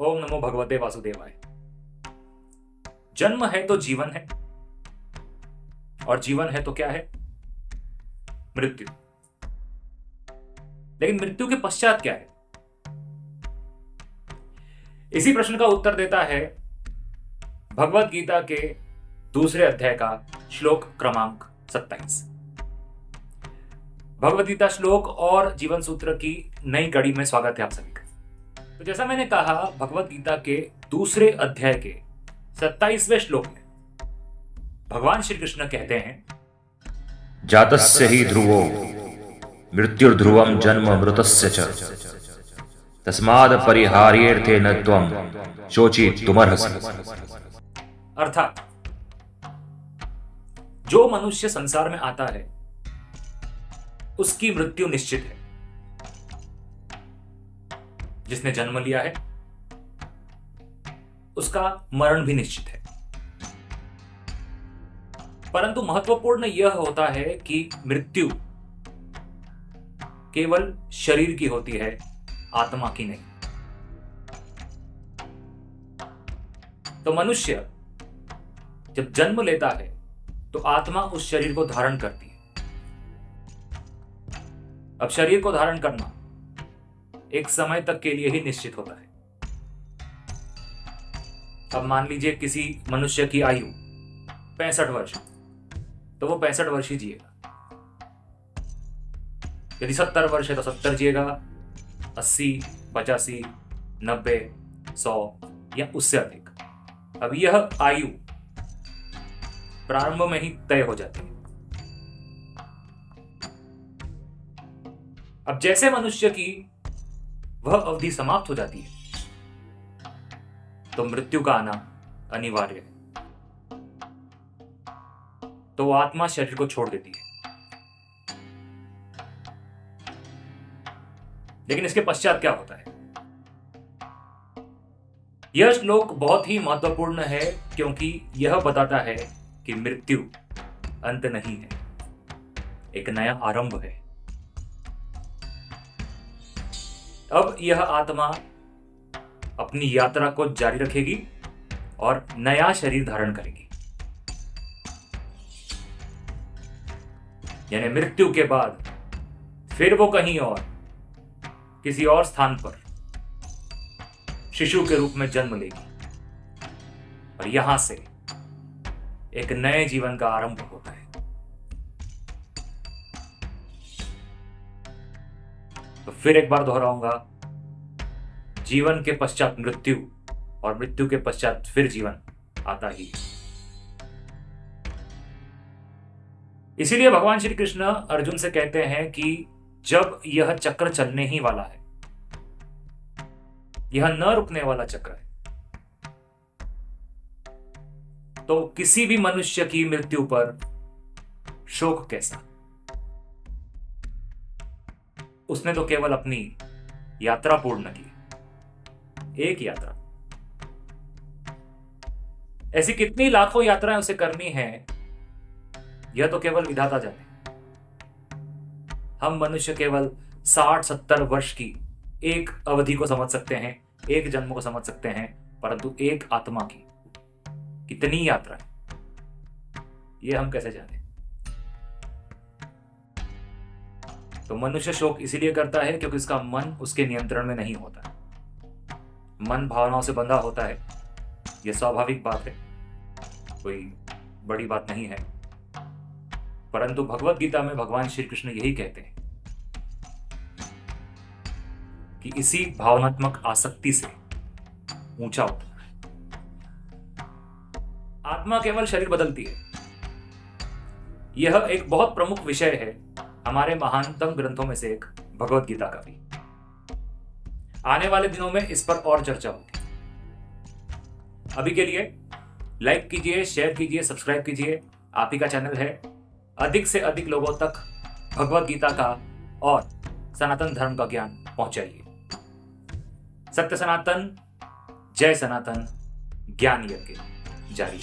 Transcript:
ओम नमो भगवते वासुदेवाय। जन्म है तो जीवन है, और जीवन है तो क्या है? मृत्यु। लेकिन मृत्यु के पश्चात क्या है? इसी प्रश्न का उत्तर देता है भगवत गीता के दूसरे अध्याय का श्लोक क्रमांक 27। भगवत गीता श्लोक और जीवन सूत्र की नई कड़ी में स्वागत है आप सभी का। तो जैसा मैंने कहा, भगवत गीता के दूसरे अध्याय के 27वें श्लोक में भगवान श्री कृष्ण कहते हैं, जातस्य हि ध्रुवो मृत्युर्ध्रुवं जन्म मृतस्य च तस्माद् परिहार्येऽर्थे न त्वं शोचितुमर्हसि। अर्थात जो मनुष्य संसार में आता है उसकी मृत्यु निश्चित है। जिसने जन्म लिया है उसका मरण भी निश्चित है। परंतु महत्वपूर्ण यह होता है कि मृत्यु केवल शरीर की होती है, आत्मा की नहीं। तो मनुष्य जब जन्म लेता है तो आत्मा उस शरीर को धारण करती है। अब शरीर को धारण करना एक समय तक के लिए ही निश्चित होता है। अब मान लीजिए किसी मनुष्य की आयु 65 वर्ष, तो वो 65 वर्ष ही जिएगा। यदि 70 वर्ष है तो 70 जिएगा, 80, 85, 90, 100 या उससे अधिक। अब यह आयु प्रारंभ में ही तय हो जाती है। अब जैसे मनुष्य की वह अवधि समाप्त हो जाती है तो मृत्यु का आना अनिवार्य है। तो वो आत्मा शरीर को छोड़ देती है। लेकिन इसके पश्चात क्या होता है? यह श्लोक बहुत ही महत्वपूर्ण है, क्योंकि यह बताता है कि मृत्यु अंत नहीं है, एक नया आरंभ है। अब यह आत्मा अपनी यात्रा को जारी रखेगी और नया शरीर धारण करेगी। यानी मृत्यु के बाद फिर वो कहीं और किसी और स्थान पर शिशु के रूप में जन्म लेगी और यहां से एक नए जीवन का आरंभ होता है। तो फिर एक बार दोहराऊंगा, जीवन के पश्चात मृत्यु और मृत्यु के पश्चात फिर जीवन आता ही। इसीलिए भगवान श्री कृष्ण अर्जुन से कहते हैं कि जब यह चक्र चलने ही वाला है, यह न रुकने वाला चक्र है, तो किसी भी मनुष्य की मृत्यु पर शोक कैसा? उसने तो केवल अपनी यात्रा पूर्ण की, एक यात्रा। ऐसी कितनी लाखों यात्राएं उसे करनी है, यह तो केवल विधाता जाने। हम मनुष्य केवल 60-70 वर्ष की एक अवधि को समझ सकते हैं, एक जन्म को समझ सकते हैं, परंतु एक आत्मा की कितनी यात्रा है, यह हम कैसे जाने? तो मनुष्य शोक इसीलिए करता है क्योंकि उसका मन उसके नियंत्रण में नहीं होता। मन भावनाओं से बंधा होता है, यह स्वाभाविक बात है, कोई बड़ी बात नहीं है। परंतु भगवत गीता में भगवान श्री कृष्ण यही कहते हैं कि इसी भावनात्मक आसक्ति से ऊंचा उठना है। आत्मा केवल शरीर बदलती है। यह एक बहुत प्रमुख विषय है हमारे महानतम ग्रंथों में से एक भगवत गीता का भी। आने वाले दिनों में इस पर और चर्चा होगी। अभी के लिए लाइक कीजिए, शेयर कीजिए, सब्सक्राइब कीजिए। आप ही का चैनल है। अधिक से अधिक लोगों तक भगवत गीता का और सनातन धर्म का ज्ञान पहुंचाइए। सत्य सनातन, जय सनातन, ज्ञान यज्ञ जारी।